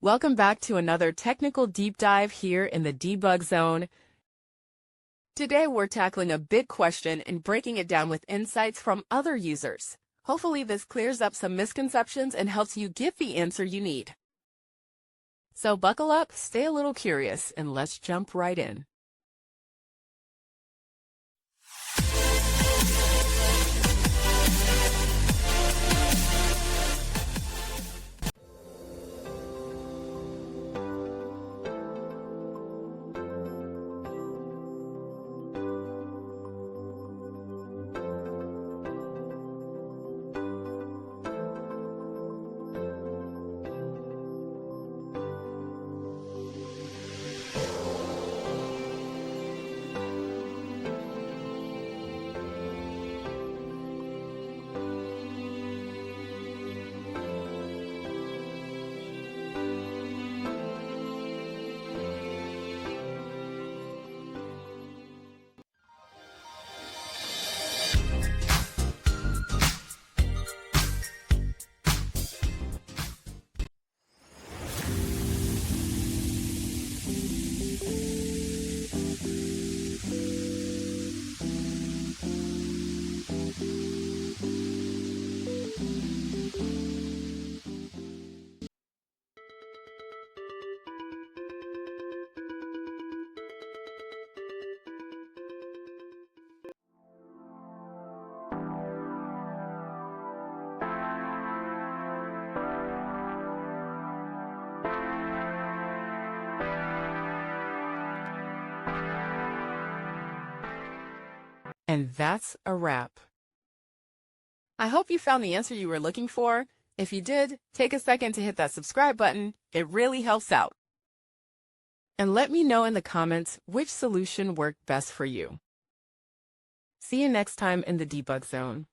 Welcome back to another technical deep dive here in the debug zone. Today we're tackling a big question and breaking it down with insights from other users. Hopefully this clears up some misconceptions and helps you get the answer you need. So buckle up, stay a little curious, and let's jump right in. And that's a wrap. I hope you found the answer you were looking for. If you did, take a second to hit that subscribe button. It really helps out. And let me know in the comments which solution worked best for you. See you next time in the debug zone.